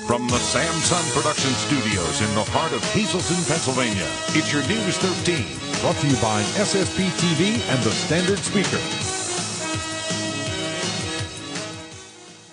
From the Samsung Production Studios in the heart of Hazleton, Pennsylvania, it's your News 13. Brought to you by SSP TV and the Standard Speaker.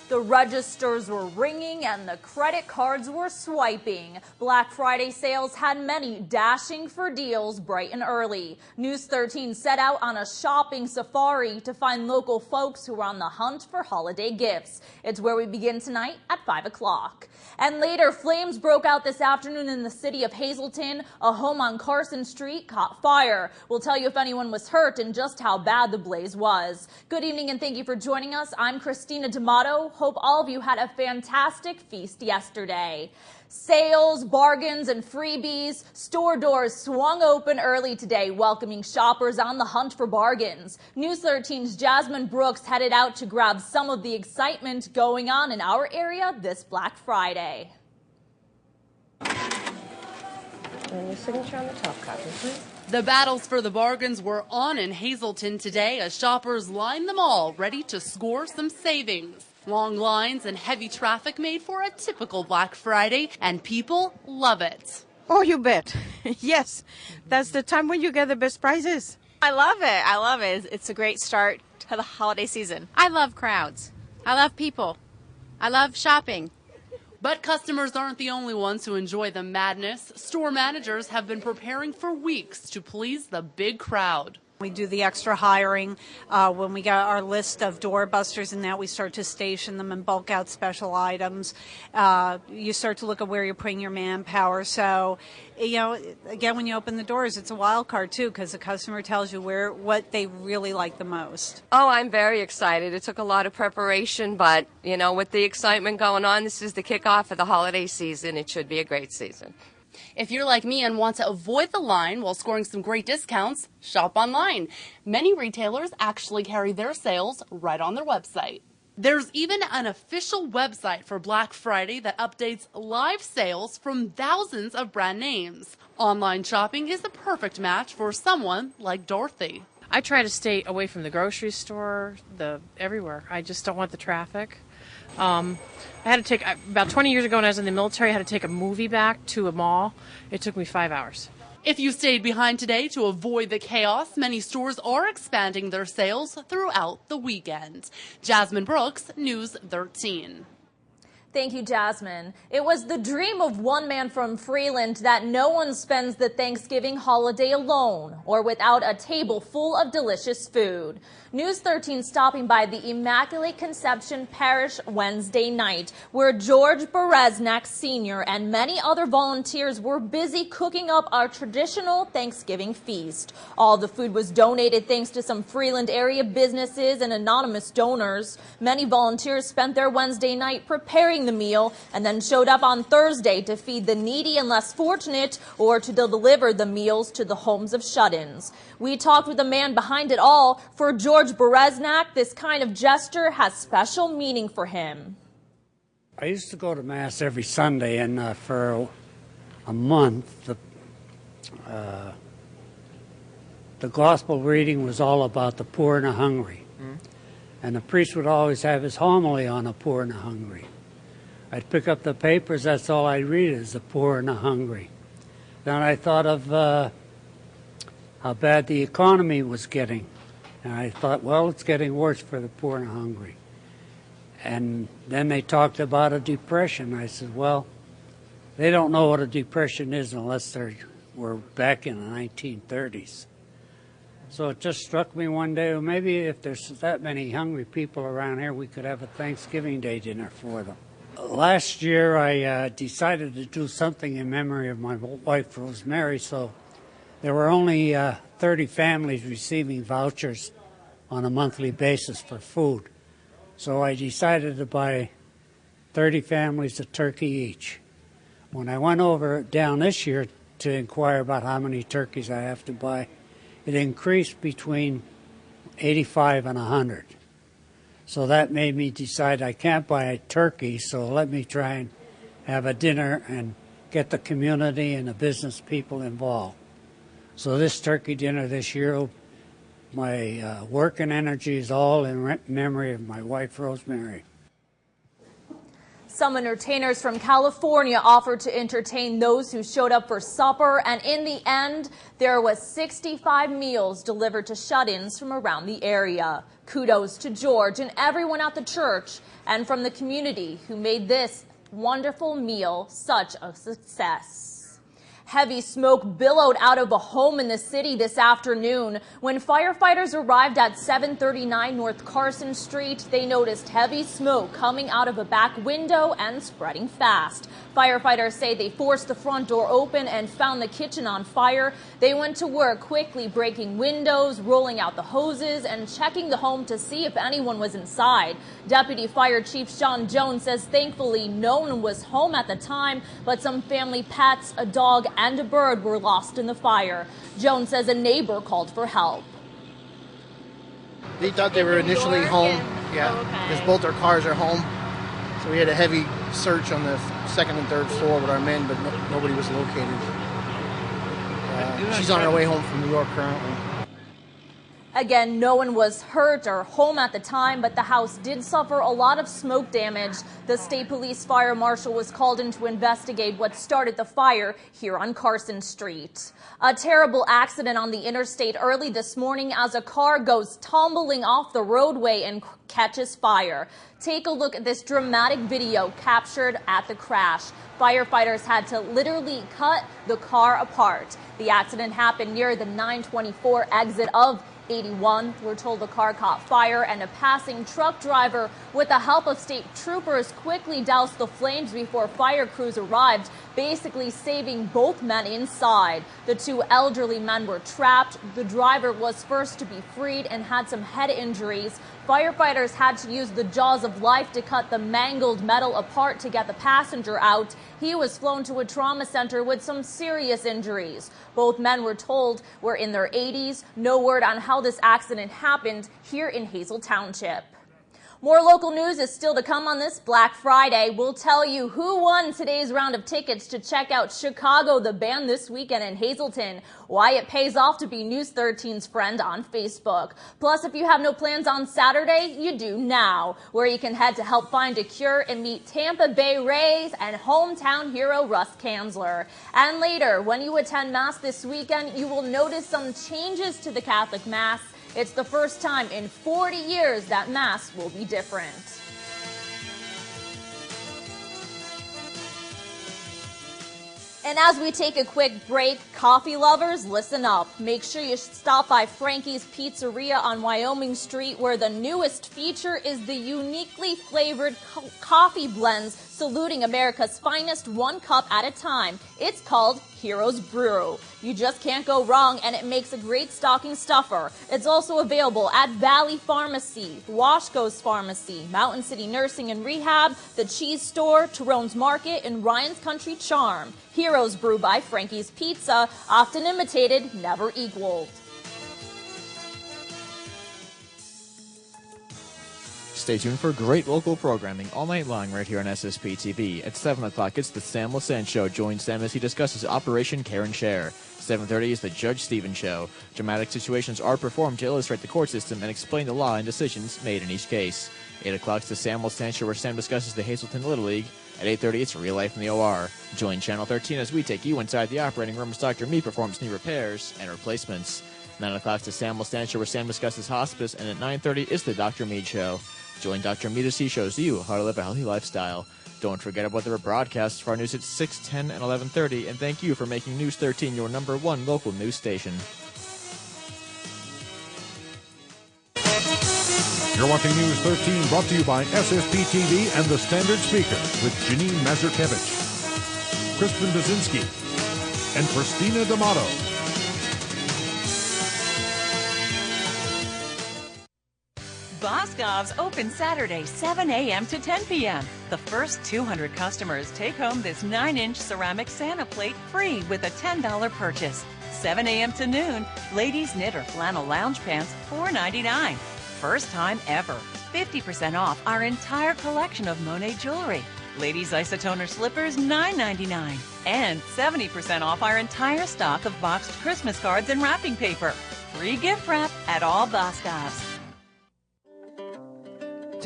The registers were ringing and the credit cards were swiping. Black Friday sales had many dashing for deals bright and early. News 13 set out on a shopping safari to find local folks who are on the hunt for holiday gifts. It's where we begin tonight at 5 o'clock. And later, flames broke out this afternoon in the city of Hazleton. A home on Carson Street caught fire. We'll tell you if anyone was hurt and just how bad the blaze was. Good evening and thank you for joining us. I'm Christina D'Amato. Hope all of you had a fantastic feast yesterday. Sales, bargains, and freebies. Store doors swung open early today, welcoming shoppers on the hunt for bargains. News 13's Jasmine Brooks headed out to grab some of the excitement going on in our area this Black Friday. And your signature on the top copy, please. The battles for the bargains were on in Hazleton today as shoppers lined the mall ready to score some savings. Long lines and heavy traffic made for a typical Black Friday, and people love it. Oh, you bet. Yes, that's the time when you get the best prizes. I love it. I love it. It's a great start to the holiday season. I love crowds. I love people. I love shopping. But customers aren't the only ones who enjoy the madness. Store managers have been preparing for weeks to please the big crowd. We do the extra hiring. When we get our list of doorbusters and that, we start to station them and bulk out special items. You start to look at where you're putting your manpower. So, again, when you open the doors, it's a wild card, too, because the customer tells you what they really like the most. Oh, I'm very excited. It took a lot of preparation, but, with the excitement going on, this is the kickoff of the holiday season. It should be a great season. If you're like me and want to avoid the line while scoring some great discounts, shop online. Many retailers actually carry their sales right on their website. There's even an official website for Black Friday that updates live sales from thousands of brand names. Online shopping is a perfect match for someone like Dorothy. I try to stay away from the grocery store, everywhere. I just don't want the traffic. I had to take, about 20 years ago when I was in the military, I had to take a movie back to a mall. It took me 5 hours. If you stayed behind today to avoid the chaos, many stores are expanding their sales throughout the weekend. Jasmine Brooks, News 13. Thank you, Jasmine. It was the dream of one man from Freeland that no one spends the Thanksgiving holiday alone or without a table full of delicious food. News 13 stopping by the Immaculate Conception Parish Wednesday night, where George Bereznak Sr. and many other volunteers were busy cooking up our traditional Thanksgiving feast. All the food was donated thanks to some Freeland area businesses and anonymous donors. Many volunteers spent their Wednesday night preparing the meal and then showed up on Thursday to feed the needy and less fortunate or to deliver the meals to the homes of shut-ins. We talked with the man behind it all. For George Bereznak, this kind of gesture has special meaning for him. I used to go to Mass every Sunday, and for a month, the gospel reading was all about the poor and the hungry. And the priest would always have his homily on the poor and the hungry. I'd pick up the papers, that's all I'd read is the poor and the hungry. Then I thought of how bad the economy was getting. And I thought, well, it's getting worse for the poor and hungry. And then they talked about a depression. I said, well, they don't know what a depression is unless we're back in the 1930s. So it just struck me one day, well, maybe if there's that many hungry people around here, we could have a Thanksgiving Day dinner for them. Last year, I decided to do something in memory of my wife, Rosemary, so there were only 30 families receiving vouchers on a monthly basis for food. So I decided to buy 30 families a turkey each. When I went down this year to inquire about how many turkeys I have to buy, it increased between 85 and 100. So that made me decide I can't buy a turkey, so let me try and have a dinner and get the community and the business people involved. So this turkey dinner this year, my work and energy is all in memory of my wife, Rosemary. Some entertainers from California offered to entertain those who showed up for supper, and in the end, there was 65 meals delivered to shut-ins from around the area. Kudos to George and everyone at the church and from the community who made this wonderful meal such a success. Heavy smoke billowed out of a home in the city this afternoon. When firefighters arrived at 739 North Carson Street, they noticed heavy smoke coming out of a back window and spreading fast. Firefighters say they forced the front door open and found the kitchen on fire. They went to work quickly breaking windows, rolling out the hoses, and checking the home to see if anyone was inside. Deputy Fire Chief Sean Jones says thankfully no one was home at the time, but some family pets, a dog, and a bird were lost in the fire. Jones says a neighbor called for help. They thought they were initially home, because both our cars are home. So we had a heavy search on the second and third floor with our men, but nobody was located. She's on her way home from New York currently. Again, no one was hurt or home at the time, but the house did suffer a lot of smoke damage. The state police fire marshal was called in to investigate what started the fire here on Carson Street. A terrible accident on the interstate early this morning as a car goes tumbling off the roadway and catches fire. Take a look at this dramatic video captured at the crash. Firefighters had to literally cut the car apart. The accident happened near the 924 exit of 81. We're told the car caught fire and a passing truck driver, with the help of state troopers, quickly doused the flames before fire crews arrived, basically saving both men inside. The two elderly men were trapped. The driver was first to be freed and had some head injuries. Firefighters had to use the jaws of life to cut the mangled metal apart to get the passenger out. He was flown to a trauma center with some serious injuries. Both men were told were in their 80s. No word on how this accident happened here in Hazel Township. More local news is still to come on this Black Friday. We'll tell you who won today's round of tickets to check out Chicago the Band this weekend in Hazleton, why it pays off to be News 13's friend on Facebook. Plus, if you have no plans on Saturday, you do now, where you can head to help find a cure and meet Tampa Bay Rays and hometown hero Russ Kanzler. And later, when you attend Mass this weekend, you will notice some changes to the Catholic Mass. It's the first time in 40 years that Mass will be different. And as we take a quick break, coffee lovers, listen up. Make sure you stop by Frankie's Pizzeria on Wyoming Street, where the newest feature is the uniquely flavored coffee blends saluting America's finest, one cup at a time. It's called Heroes Brew. You just can't go wrong, and it makes a great stocking stuffer. It's also available at Valley Pharmacy, Washco's Pharmacy, Mountain City Nursing and Rehab, the Cheese Store, Tyrone's Market, and Ryan's Country Charm. Heroes Brew by Frankie's Pizza, often imitated, never equaled. Stay tuned for great local programming all night long right here on SSP TV. At 7 o'clock, it's the Sam Lassand Show. Join Sam as he discusses Operation Care and Share. 7:30 is the Judge Stevens Show. Dramatic situations are performed to illustrate the court system and explain the law and decisions made in each case. 8 o'clock is the Sam Lassand Show, where Sam discusses the Hazleton Little League. At 8:30, it's Real Life in the OR. Join Channel 13 as we take you inside the operating room as Dr. Me performs knee repairs and replacements. 9 o'clock is the Sam Lassand Show, where Sam discusses hospice. And at 9:30 is the Dr. Mead Show. Join Dr. Mead as he shows you how to live a healthy lifestyle. Don't forget about the rebroadcasts for our news at 6, 10, and 11:30. And thank you for making News 13 your #1 local news station. You're watching News 13, brought to you by SSP TV and the Standard Speaker, with Janine Mazurkevich, Crispin Baczynski, and Christina D'Amato. Boscov's open Saturday, 7 a.m. to 10 p.m. The first 200 customers take home this 9-inch ceramic Santa plate free with a $10 purchase. 7 a.m. to noon, ladies knit or flannel lounge pants, $4.99. First time ever. 50% off our entire collection of Monet jewelry. Ladies isotoner slippers, $9.99. And 70% off our entire stock of boxed Christmas cards and wrapping paper. Free gift wrap at all Boscov's.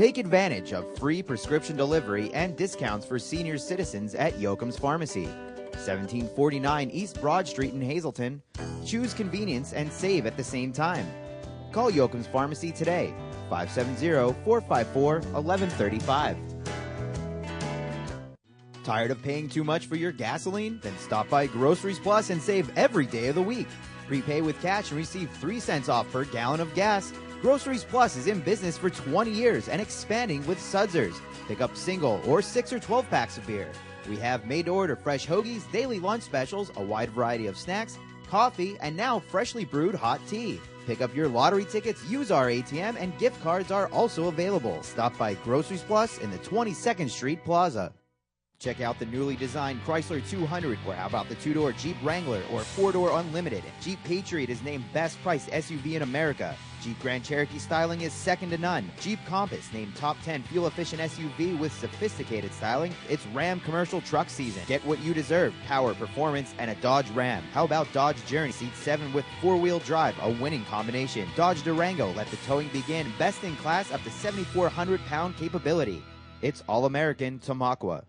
Take advantage of free prescription delivery and discounts for senior citizens at Yoakum's Pharmacy, 1749 East Broad Street in Hazleton. Choose convenience and save at the same time. Call Yoakum's Pharmacy today, 570-454-1135. Tired of paying too much for your gasoline? Then stop by Groceries Plus and save every day of the week. Prepay with cash and receive 3 cents off per gallon of gas. Groceries Plus is in business for 20 years and expanding with Sudzers. Pick up single or 6 or 12 packs of beer. We have made-to-order fresh hoagies, daily lunch specials, a wide variety of snacks, coffee, and now freshly brewed hot tea. Pick up your lottery tickets, use our ATM, and gift cards are also available. Stop by Groceries Plus in the 22nd Street Plaza. Check out the newly designed Chrysler 200, or how about the 2-door Jeep Wrangler or 4-door Unlimited? Jeep Patriot is named best priced SUV in America. Jeep Grand Cherokee styling is second to none. Jeep Compass named top 10 fuel-efficient SUV with sophisticated styling. It's Ram commercial truck season. Get what you deserve, power, performance, and a Dodge Ram. How about Dodge Journey Seat 7 with 4-wheel drive, a winning combination. Dodge Durango, let the towing begin. Best in class, up to 7,400-pound capability. It's all-American Tamaqua.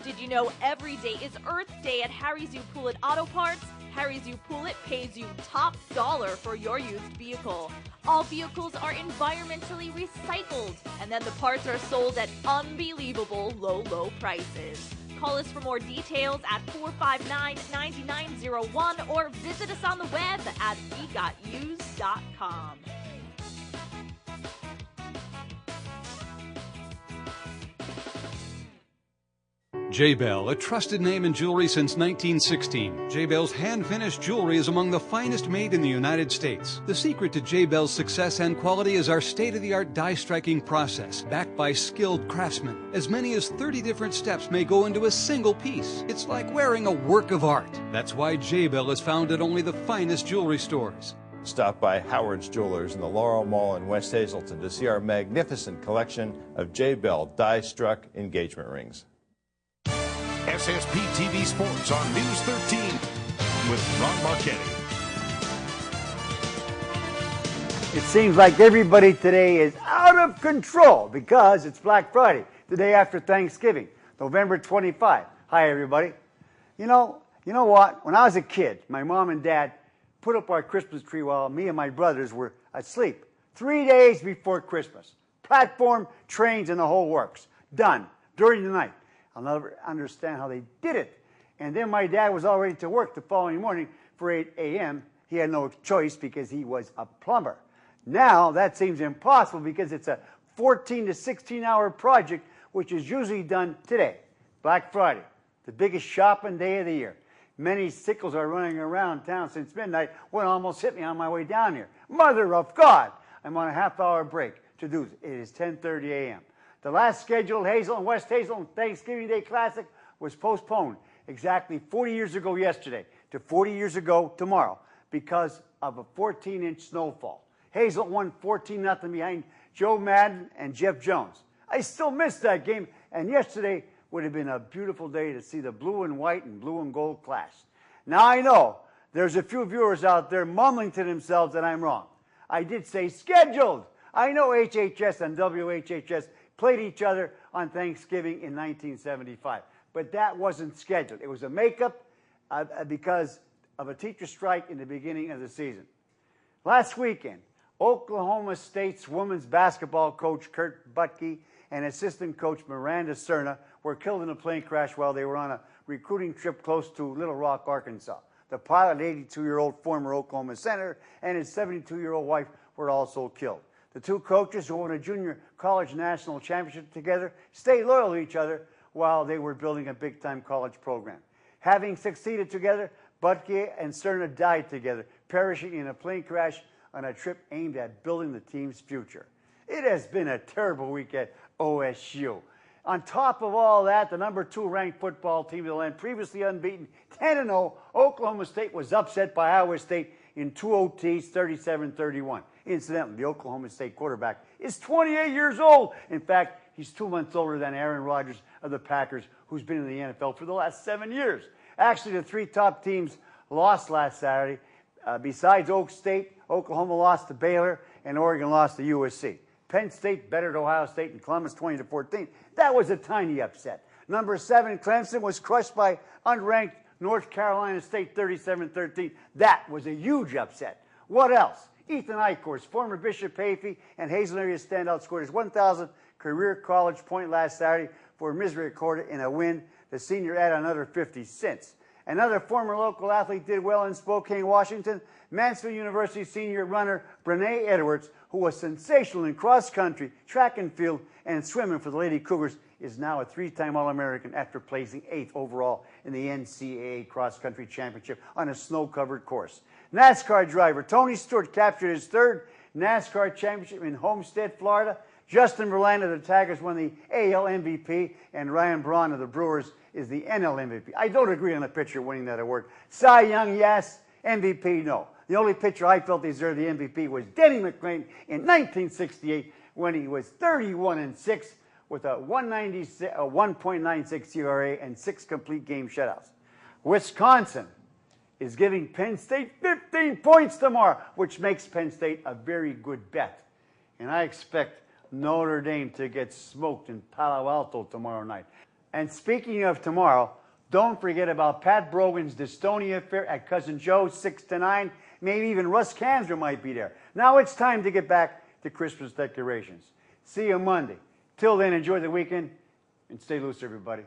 Did you know every day is Earth Day at Harry's U Poulet Auto Parts? Harry's U Poulet pays you top dollar for your used vehicle. All vehicles are environmentally recycled, and then the parts are sold at unbelievable low prices. Call us for more details at 459-9901 or visit us on the web at wegotused.com. J-Bell, a trusted name in jewelry since 1916. J-Bell's hand-finished jewelry is among the finest made in the United States. The secret to J-Bell's success and quality is our state-of-the-art die-striking process, backed by skilled craftsmen. As many as 30 different steps may go into a single piece. It's like wearing a work of art. That's why J-Bell is found at only the finest jewelry stores. Stop by Howard's Jewelers in the Laurel Mall in West Hazleton to see our magnificent collection of J-Bell die-struck engagement rings. SSP TV Sports on News 13 with Ron Marchetti. It seems like everybody today is out of control because it's Black Friday, the day after Thanksgiving, November 25. Hi, everybody. You know what? When I was a kid, my mom and dad put up our Christmas tree while me and my brothers were asleep. 3 days before Christmas. Platform, trains, and the whole works. Done. During the night. I'll never understand how they did it. And then my dad was all ready to work the following morning for 8 a.m. He had no choice because he was a plumber. Now that seems impossible because it's a 14 to 16-hour project, which is usually done today, Black Friday, the biggest shopping day of the year. Many sickles are running around town since midnight. One almost hit me on my way down here. Mother of God! I'm on a half-hour break to do this. It is 10:30 a.m. The last scheduled Hazleton West Hazleton Thanksgiving Day Classic was postponed exactly 40 years ago yesterday to 40 years ago tomorrow because of a 14-inch snowfall. Hazleton won 14-0 behind Joe Madden and Jeff Jones. I still miss that game, and yesterday would have been a beautiful day to see the blue and white and blue and gold clash. Now I know there's a few viewers out there mumbling to themselves that I'm wrong. I did say scheduled. I know HHS and WHHS played each other on Thanksgiving in 1975. But that wasn't scheduled. It was a makeup because of a teacher strike in the beginning of the season. Last weekend, Oklahoma State's women's basketball coach Kurt Butke and assistant coach Miranda Cerna were killed in a plane crash while they were on a recruiting trip close to Little Rock, Arkansas. The pilot, 82-year-old former Oklahoma Senator, and his 72-year-old wife were also killed. The two coaches who won a junior college national championship together stayed loyal to each other while they were building a big-time college program. Having succeeded together, Butke and Cerna died together, perishing in a plane crash on a trip aimed at building the team's future. It has been a terrible week at OSU. On top of all that, the number 2 ranked football team of the land, previously unbeaten, 10-0, Oklahoma State was upset by Iowa State in 2 OTs, 37-31. Incidentally, the Oklahoma State quarterback is 28 years old. In fact, he's 2 months older than Aaron Rodgers of the Packers, who's been in the NFL for the last 7 years. Actually, the 3 top teams lost last Saturday. Besides Oak State, Oklahoma lost to Baylor, and Oregon lost to USC. Penn State bettered Ohio State in Columbus 20-14. That was a tiny upset. Number 7, Clemson was crushed by unranked North Carolina State 37-13. That was a huge upset. What else? Ethan Eichhorst, former Bishop Hayfie and Hazelton area standout, scored his 1,000th career college point last Saturday for Misericordia in a win. The senior added another 50 since. Another former local athlete did well in Spokane, Washington. Mansfield University senior runner Brene Edwards, who was sensational in cross country, track and field, and swimming for the Lady Cougars, is now a 3-time All-American after placing 8th overall in the NCAA Cross Country Championship on a snow-covered course. NASCAR driver Tony Stewart captured his 3rd NASCAR championship in Homestead, Florida. Justin Verlander of the Tigers won the AL MVP, and Ryan Braun of the Brewers is the NL MVP. I don't agree on the pitcher winning that award. Cy Young, yes. MVP, no. The only pitcher I felt deserved the MVP was Denny McClain in 1968 when he was 31-6 with a 1.96 ERA and 6 complete game shutouts. Wisconsin is giving Penn State 15 points tomorrow, which makes Penn State a very good bet. And I expect Notre Dame to get smoked in Palo Alto tomorrow night. And speaking of tomorrow, don't forget about Pat Brogan's Dystonia Fair at Cousin Joe's, 6 to 9. Maybe even Russ Kanzer might be there. Now it's time to get back to Christmas decorations. See you Monday. Till then, enjoy the weekend and stay loose, everybody.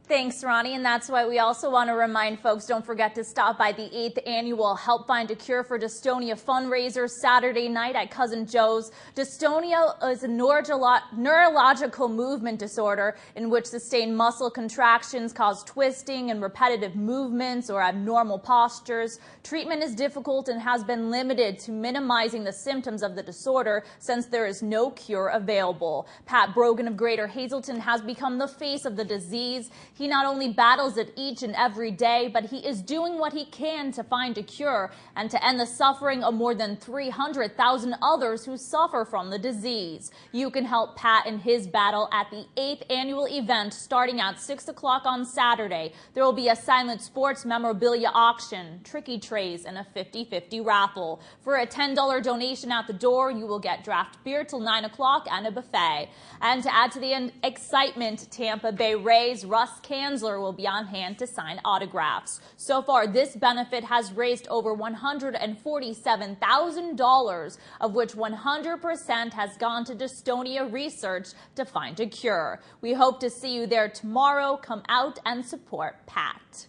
Thanks, Ronnie, and that's why we also want to remind folks, don't forget to stop by the 8th annual Help Find a Cure for Dystonia fundraiser Saturday night at Cousin Joe's. Dystonia is a neurological movement disorder in which sustained muscle contractions cause twisting and repetitive movements or abnormal postures. Treatment is difficult and has been limited to minimizing the symptoms of the disorder since there is no cure available. Pat Brogan of Greater Hazleton has become the face of the disease. He not only battles it each and every day, but he is doing what he can to find a cure and to end the suffering of more than 300,000 others who suffer from the disease. You can help Pat in his battle at the 8th annual event starting at 6 o'clock on Saturday. There will be a silent sports memorabilia auction, tricky trays, and a 50-50 raffle. For a $10 donation at the door, you will get draft beer till 9 o'clock and a buffet. And to add to the excitement, Tampa Bay Rays Russ Kanzler will be on hand to sign autographs. So far, this benefit has raised over $147,000, of which 100% has gone to dystonia research to find a cure. We hope to see you there tomorrow. Come out and support Pat.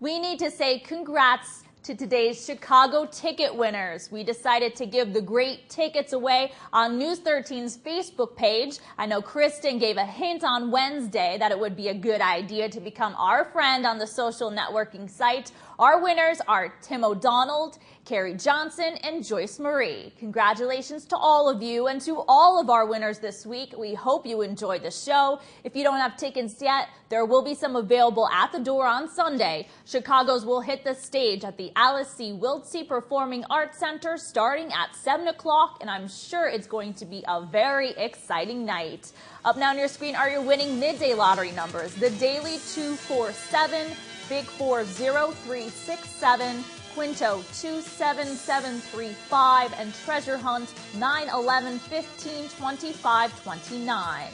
We need to say congrats to today's Chicago ticket winners. We decided to give the great tickets away on News 13's Facebook page. I know Kristen gave a hint on Wednesday that it would be a good idea to become our friend on the social networking site. Our winners are Tim O'Donnell, Carrie Johnson, and Joyce Marie. Congratulations to all of you and to all of our winners this week. We hope you enjoyed the show. If you don't have tickets yet, there will be some available at the door on Sunday. Chicago's will hit the stage at the Alice C. Wiltsey Performing Arts Center starting at 7 o'clock, and I'm sure it's going to be a very exciting night. Up now on your screen are your winning midday lottery numbers. The Daily 247, Big 40367, Quinto 27735, and Treasure Hunt 911 15 25 29.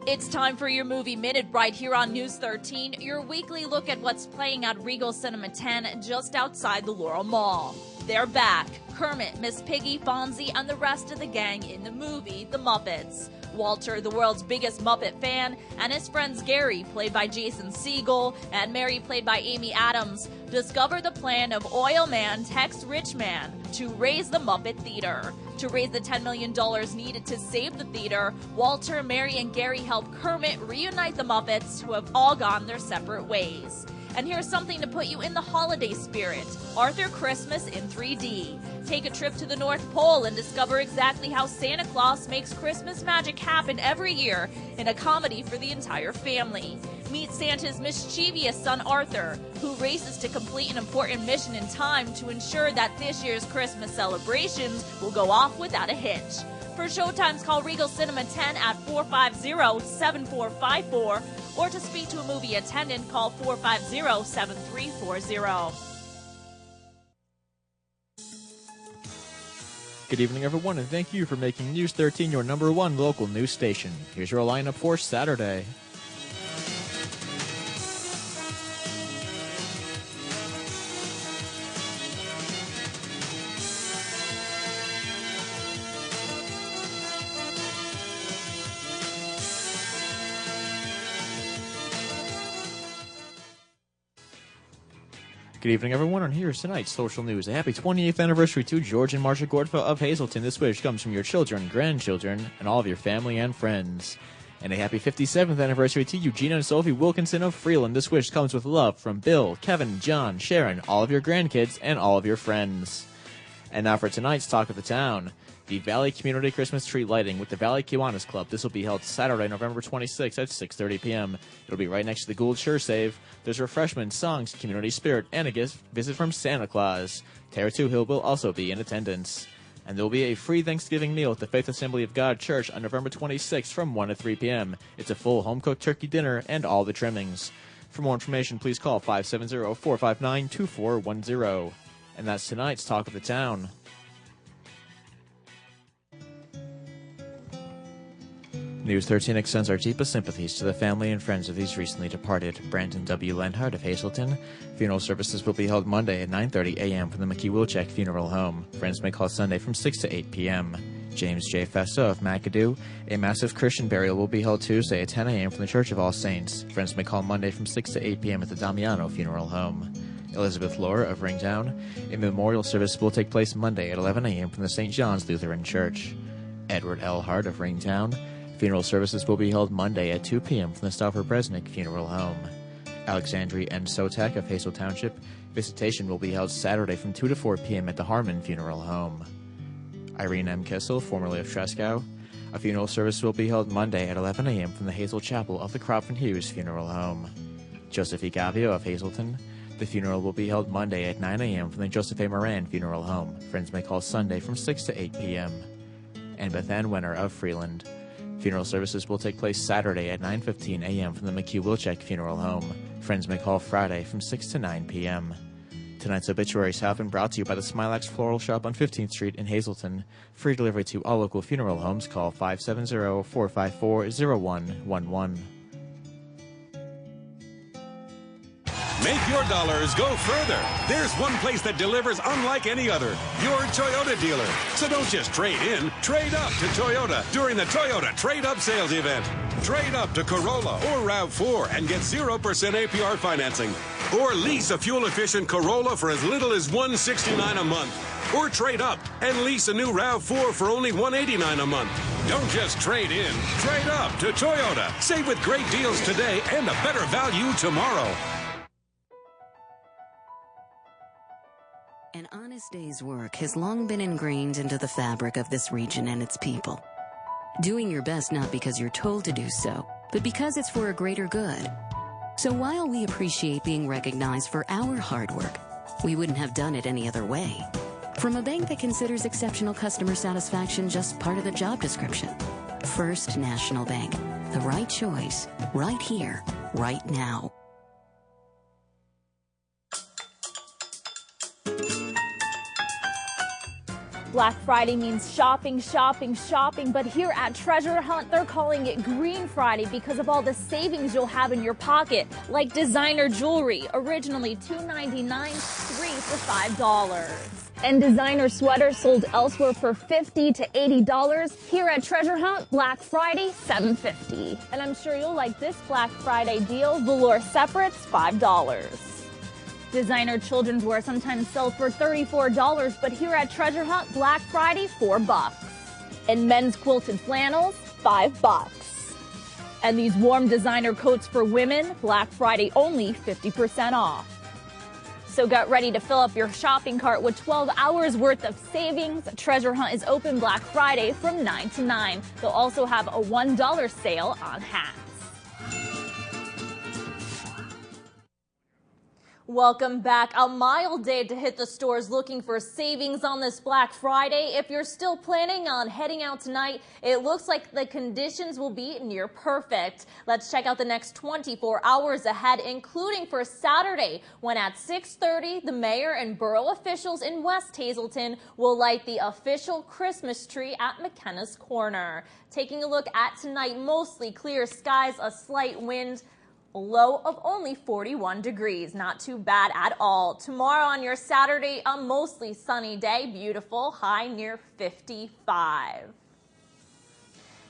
It's time for your Movie Minute right here on News 13, your weekly look at what's playing at Regal Cinema 10 just outside the Laurel Mall. They're back. Kermit, Miss Piggy, Fonzie, and the rest of the gang in the movie The Muppets. Walter, the world's biggest Muppet fan, and his friends Gary, played by Jason Segel, and Mary, played by Amy Adams, discover the plan of Oil Man Tex Richman to raise the Muppet Theater. To raise the $10 million needed to save the theater, Walter, Mary, and Gary help Kermit reunite the Muppets who have all gone their separate ways. And here's something to put you in the holiday spirit: Arthur Christmas in 3D. Take a trip to the North Pole and discover exactly how Santa Claus makes Christmas magic happen every year in a comedy for the entire family. Meet Santa's mischievous son Arthur, who races to complete an important mission in time to ensure that this year's Christmas celebrations will go off without a hitch. For showtimes, call Regal Cinema 10 at 450-7454, or to speak to a movie attendant, call 450-7340. Good evening, everyone, and thank you for making News 13 your #1 local news station. Here's your lineup for Saturday. Good evening, everyone, and here's tonight's social news. A happy 28th anniversary to George and Marcia Gordfa of Hazleton. This wish comes from your children, grandchildren, and all of your family and friends. And a happy 57th anniversary to Eugenia and Sophie Wilkinson of Freeland. This wish comes with love from Bill, Kevin, John, Sharon, all of your grandkids, and all of your friends. And now for tonight's Talk of the Town. The Valley Community Christmas Tree Lighting with the Valley Kiwanis Club. This will be held Saturday, November 26th at 6:30 p.m. It'll be right next to the Gould Sure Save. There's refreshments, songs, community spirit, and a visit from Santa Claus. Tara Hill will also be in attendance. And there will be a free Thanksgiving meal at the Faith Assembly of God Church on November 26th from 1 to 3 p.m. It's a full home-cooked turkey dinner and all the trimmings. For more information, please call 570-459-2410. And that's tonight's Talk of the Town. News 13 extends our deepest sympathies to the family and friends of these recently departed. Brandon W. Lenhart of Hazleton. Funeral services will be held Monday at 9:30 a.m. from the McKee-Wilczek Funeral Home. Friends may call Sunday from 6 to 8 p.m. James J. Festa of McAdoo. A massive Christian burial will be held Tuesday at 10 a.m. from the Church of All Saints. Friends may call Monday from 6 to 8 p.m. at the Damiano Funeral Home. Elizabeth Laura of Ringtown. A memorial service will take place Monday at 11 a.m. from the St. John's Lutheran Church. Edward L. Hart of Ringtown. Funeral services will be held Monday at 2 p.m. from the Stauffer Bresnik Funeral Home. Alexandria N. Sotak of Hazel Township. Visitation will be held Saturday from 2 to 4 p.m. at the Harmon Funeral Home. Irene M. Kissel, formerly of Trescow. A funeral service will be held Monday at 11 a.m. from the Hazel Chapel of the Cropton Hughes Funeral Home. Joseph E. Gavio of Hazleton. The funeral will be held Monday at 9 a.m. from the Joseph A. Moran Funeral Home. Friends may call Sunday from 6 to 8 p.m. And Beth Ann Wenner of Freeland. Funeral services will take place Saturday at 9:15 a.m. from the McKee-Wilczek Funeral Home. Friends may call Friday from 6 to 9 p.m. Tonight's obituaries have been brought to you by the Smilax Floral Shop on 15th Street in Hazleton. Free delivery to all local funeral homes. Call 570-454-0111. Make your dollars go further. There's one place that delivers unlike any other, your Toyota dealer. So don't just trade in, trade up to Toyota during the Toyota Trade Up Sales Event. Trade up to Corolla or RAV4 and get 0% APR financing. Or lease a fuel-efficient Corolla for as little as $169 a month. Or trade up and lease a new RAV4 for only $189 a month. Don't just trade in, trade up to Toyota. Save with great deals today and a better value tomorrow. An honest day's work has long been ingrained into the fabric of this region and its people. Doing your best not because you're told to do so, but because it's for a greater good. So while we appreciate being recognized for our hard work, we wouldn't have done it any other way. From a bank that considers exceptional customer satisfaction just part of the job description. First National Bank. The right choice, right here, right now. Black Friday means shopping, shopping, shopping, but here at Treasure Hunt, they're calling it Green Friday because of all the savings you'll have in your pocket, like designer jewelry, originally $2.99, 3 for $5. And designer sweaters sold elsewhere for $50 to $80. Here at Treasure Hunt, Black Friday, $7.50. And I'm sure you'll like this Black Friday deal, velour separates, $5. Designer children's wear sometimes sell for $34, but here at Treasure Hunt, Black Friday, $4. And men's quilted flannels, $5. And these warm designer coats for women, Black Friday only 50% off. So get ready to fill up your shopping cart with 12 hours worth of savings. Treasure Hunt is open Black Friday from 9 to 9. They'll also have a $1 sale on hats. Welcome back. A mild day to hit the stores looking for savings on this Black Friday. If you're still planning on heading out tonight, it looks like the conditions will be near perfect. Let's check out the next 24 hours ahead, including for Saturday, when at 6:30, the mayor and borough officials in West Hazleton will light the official Christmas tree at McKenna's Corner. Taking a look at tonight, mostly clear skies, a slight wind. A low of only 41 degrees. Not too bad at all. Tomorrow on your Saturday, a mostly sunny day. Beautiful. High near 55.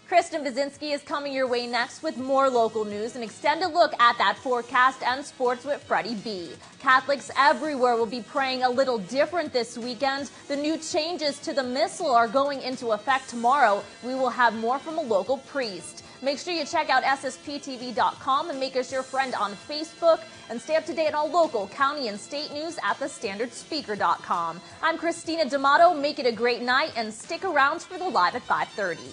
Kristen Bazinski is coming your way next with more local news. An extended look at that forecast and sports with Freddie B. Catholics everywhere will be praying a little different this weekend. The new changes to the missal are going into effect tomorrow. We will have more from a local priest. Make sure you check out SSPTV.com and make us your friend on Facebook, and stay up to date on all local, county, and state news at thestandardspeaker.com. I'm Christina D'Amato. Make it a great night and stick around for the Live at 5:30.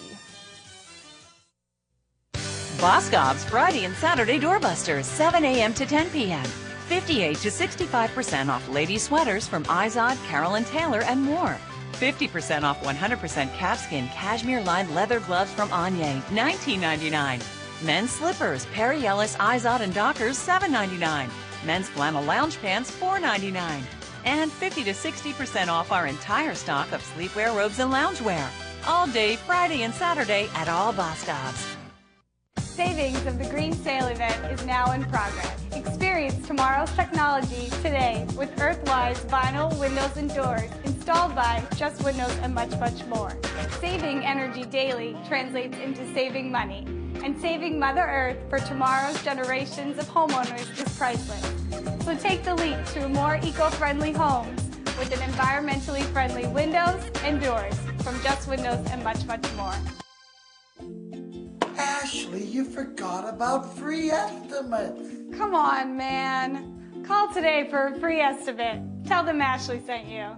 Boscov's Friday and Saturday doorbusters, 7 a.m. to 10 p.m. 58 to 65% off lady sweaters from Izod, Carolyn Taylor, and more. 50% off 100% calfskin cashmere-lined leather gloves from Anye, $19.99. Men's slippers, Perry Ellis, Izod, and Dockers, $7.99. Men's flannel lounge pants, $4.99. And 50 to 60% off our entire stock of sleepwear, robes, and loungewear. All day Friday and Saturday at all Boscov's. Savings of the Green Sale event is now in progress. Experience tomorrow's technology today with Earthwise vinyl windows and doors installed by Just Windows and much, much more. Saving energy daily translates into saving money, and saving Mother Earth for tomorrow's generations of homeowners is priceless. So take the leap to more eco-friendly homes with an environmentally friendly windows and doors from Just Windows and much, much more. Ashley, you forgot about free estimates. Come on, man. Call today for a free estimate. Tell them Ashley sent you.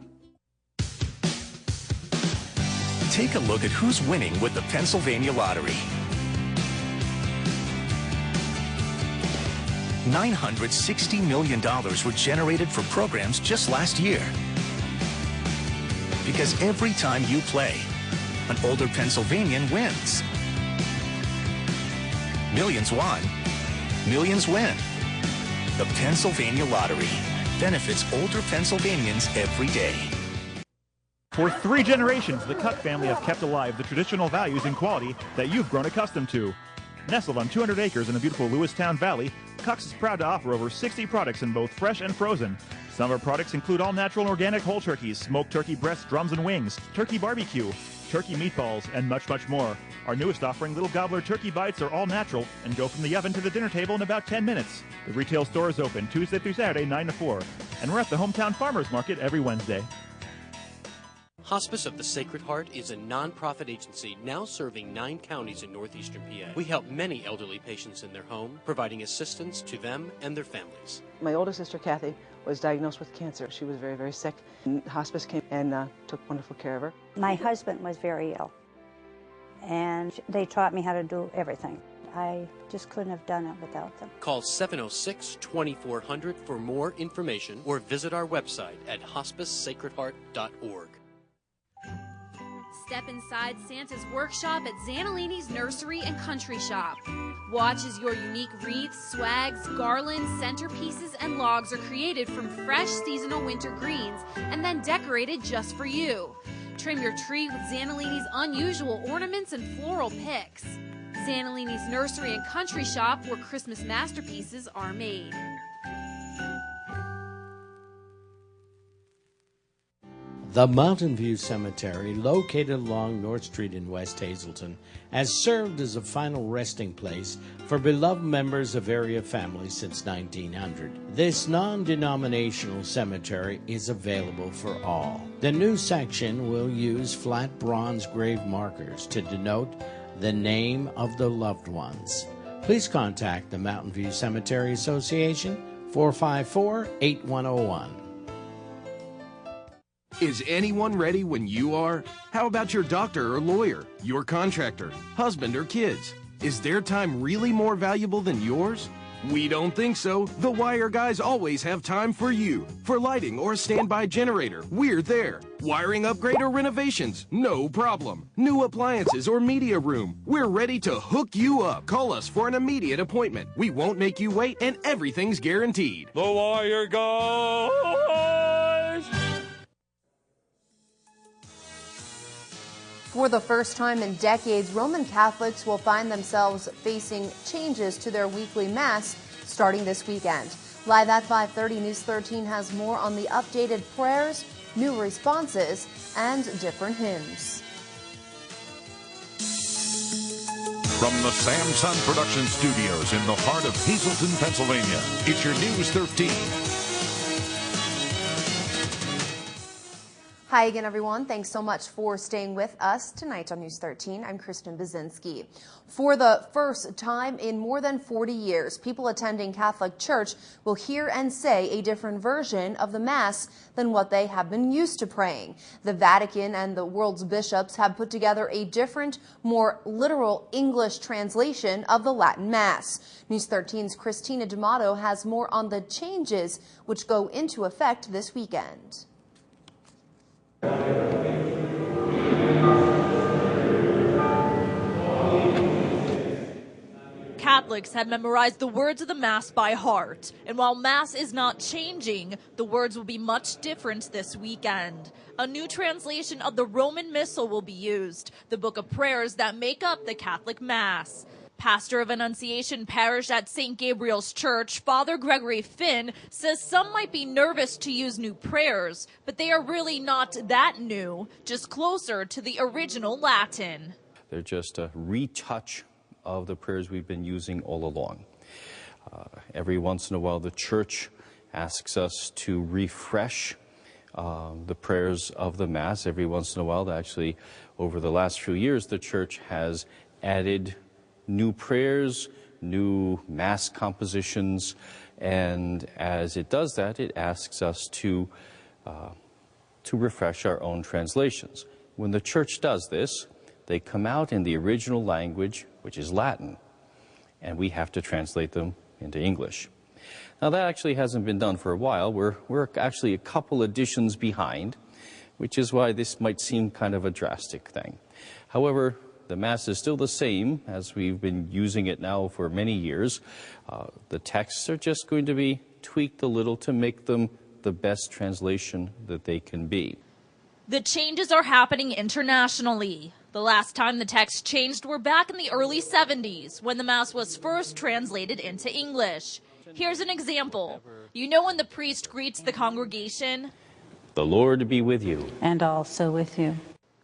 Take a look at who's winning with the Pennsylvania Lottery. $960 million were generated for programs just last year. Because every time you play, an older Pennsylvanian wins. Millions won, millions win. The Pennsylvania Lottery benefits older Pennsylvanians every day. For 3 generations, the Cuck family have kept alive the traditional values and quality that you've grown accustomed to. Nestled on 200 acres in the beautiful Lewistown Valley, Cuck's is proud to offer over 60 products in both fresh and frozen. Some of our products include all natural and organic whole turkeys, smoked turkey breasts, drums and wings, turkey barbecue, turkey meatballs, and much, much more. Our newest offering, Little Gobbler Turkey Bites, are all natural and go from the oven to the dinner table in about 10 minutes. The retail store is open Tuesday through Saturday, 9 to 4. And we're at the Hometown Farmers Market every Wednesday. Hospice of the Sacred Heart is a non-profit agency now serving 9 counties in northeastern PA. We help many elderly patients in their home, providing assistance to them and their families. My older sister, Kathy, was diagnosed with cancer. She was very, very sick. And hospice came and took wonderful care of her. My husband was very ill, and they taught me how to do everything. I just couldn't have done it without them. Call 706-2400 for more information or visit our website at hospicesacredheart.org. Step inside Santa's workshop at Zanellini's Nursery and Country Shop. Watch as your unique wreaths, swags, garlands, centerpieces, and logs are created from fresh seasonal winter greens and then decorated just for you. Trim your tree with Zanellini's unusual ornaments and floral picks. Zanellini's Nursery and Country Shop, where Christmas masterpieces are made. The Mountain View Cemetery, located along North Street in West Hazleton, has served as a final resting place for beloved members of area families since 1900. This non-denominational cemetery is available for all. The new section will use flat bronze grave markers to denote the name of the loved ones. Please contact the Mountain View Cemetery Association, 454-8101. Is anyone ready when you are? How about your doctor or lawyer, your contractor, husband or kids? Is their time really more valuable than yours? We don't think so. The Wire guys always have time for you. For lighting or standby generator, we're there. Wiring upgrade or renovations, no problem. New appliances or media room, we're ready to hook you up. Call us for an immediate appointment. We won't make you wait, and everything's guaranteed. The Wire guys! For the first time in decades, Roman Catholics will find themselves facing changes to their weekly Mass starting this weekend. Live at 5:30, News 13 has more on the updated prayers, new responses, and different hymns. From the Samson Production Studios in the heart of Hazleton, Pennsylvania, it's your News 13. Hi again, everyone. Thanks so much for staying with us tonight on News 13. I'm Kristen Bazinski. For the first time in more than 40 years, people attending Catholic Church will hear and say a different version of the Mass than what they have been used to praying. The Vatican and the world's bishops have put together a different, more literal English translation of the Latin Mass. News 13's Christina D'Amato has more on the changes which go into effect this weekend. Catholics have memorized the words of the Mass by heart. And while Mass is not changing, the words will be much different this weekend. A new translation of the Roman Missal will be used, the book of prayers that make up the Catholic Mass. Pastor of Annunciation Parish at St. Gabriel's Church, Father Gregory Finn, says some might be nervous to use new prayers, but they are really not that new, just closer to the original Latin. They're just a retouch of the prayers we've been using all along. Every once in a while, the Church asks us to refresh the prayers of the Mass. Every once in a while, actually, over the last few years, the Church has added new prayers, new Mass compositions, and as it does that, it asks us to refresh our own translations. When the Church does this, they come out in the original language, which is Latin, and we have to translate them into English. Now, that actually hasn't been done for a while. We're actually a couple editions behind, which is why this might seem kind of a drastic thing. However, the Mass is still the same as we've been using it now for many years. The texts are just going to be tweaked a little to make them the best translation that they can be. The changes are happening internationally. The last time the text changed were back in the early 70s, when the Mass was first translated into English. Here's an example. You know when the priest greets the congregation? The Lord be with you. And also with you.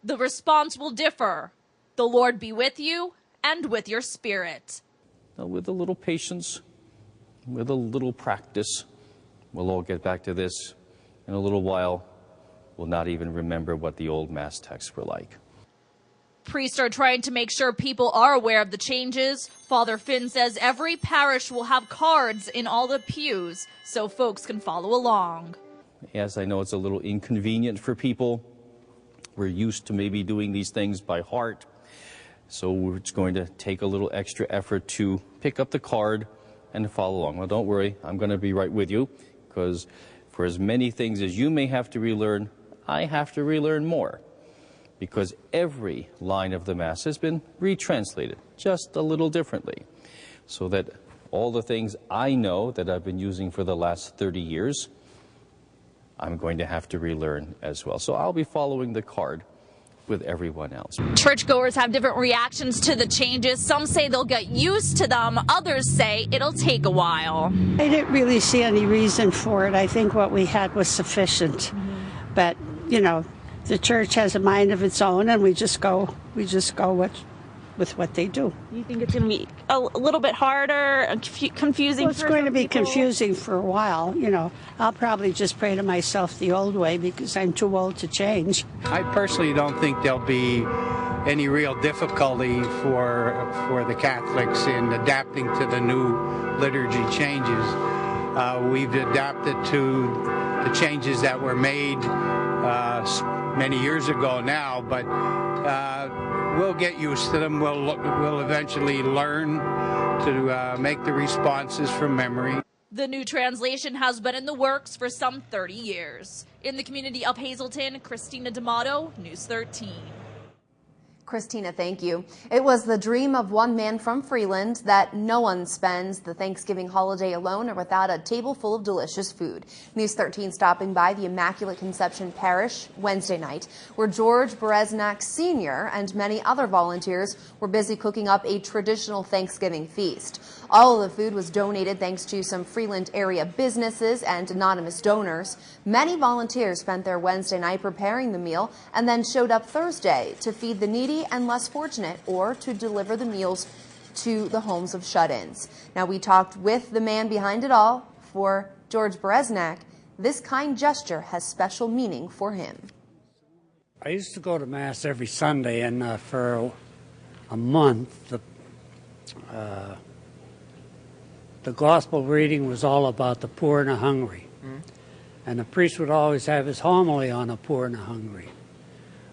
The response will differ. The Lord be with you and with your spirit. Now, with a little patience, with a little practice, we'll all get back to this in a little while. We'll not even remember what the old Mass texts were like. Priests are trying to make sure people are aware of the changes. Father Finn says every parish will have cards in all the pews so folks can follow along. Yes, I know it's a little inconvenient for people. We're used to maybe doing these things by heart. So it's going to take a little extra effort to pick up the card and follow along. Well, don't worry, I'm going to be right with you, because for as many things as you may have to relearn, I have to relearn more, because every line of the Mass has been retranslated just a little differently, so that all the things I know that I've been using for the last 30 years, I'm going to have to relearn as well. So I'll be following the card with everyone else. Churchgoers have different reactions to the changes. Some say they'll get used to them. Others say it'll take a while. I didn't really see any reason for it. I think what we had was sufficient. But, you know, the Church has a mind of its own, and we just go with what they do. You think it's going to be a little bit harder, confusing? Well, it's going to be confusing for a while. You know, I'll probably just pray to myself the old way because I'm too old to change. I personally don't think there'll be any real difficulty for the Catholics in adapting to the new liturgy changes. We've adapted to the changes that were made many years ago now, but we'll get used to them. We'll eventually learn to make the responses from memory. The new translation has been in the works for some 30 years. In the community of Hazleton, Christina D'Amato, News 13. Christina, thank you. It was the dream of one man from Freeland that no one spends the Thanksgiving holiday alone or without a table full of delicious food. News 13 stopping by the Immaculate Conception Parish Wednesday night, where George Bereznak Sr. and many other volunteers were busy cooking up a traditional Thanksgiving feast. All of the food was donated thanks to some Freeland area businesses and anonymous donors. Many volunteers spent their Wednesday night preparing the meal and then showed up Thursday to feed the needy and less fortunate, or to deliver the meals to the homes of shut-ins. Now, we talked with the man behind it all. For George Bereznak, this kind gesture has special meaning for him. I used to go to Mass every Sunday, and for a month, the gospel reading was all about the poor and the hungry. And the priest would always have his homily on the poor and the hungry.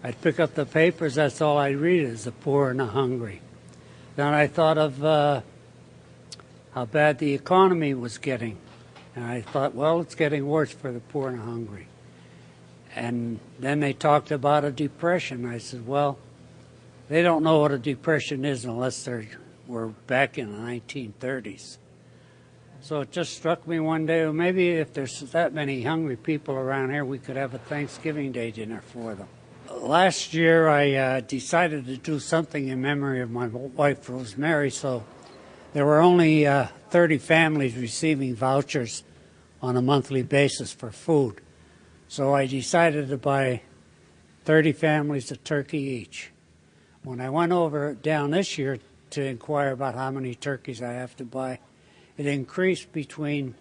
I'd pick up the papers, that's all I'd read is the poor and the hungry. Then I thought of how bad the economy was getting. And I thought, well, it's getting worse for the poor and the hungry. And then they talked about a depression. I said, well, they don't know what a depression is unless we're back in the 1930s. So it just struck me one day, well, maybe if there's that many hungry people around here, we could have a Thanksgiving Day dinner for them. Last year, I decided to do something in memory of my wife, Rosemary, so there were only 30 families receiving vouchers on a monthly basis for food. So I decided to buy 30 families a turkey each. When I went down this year to inquire about how many turkeys I have to buy, it increased between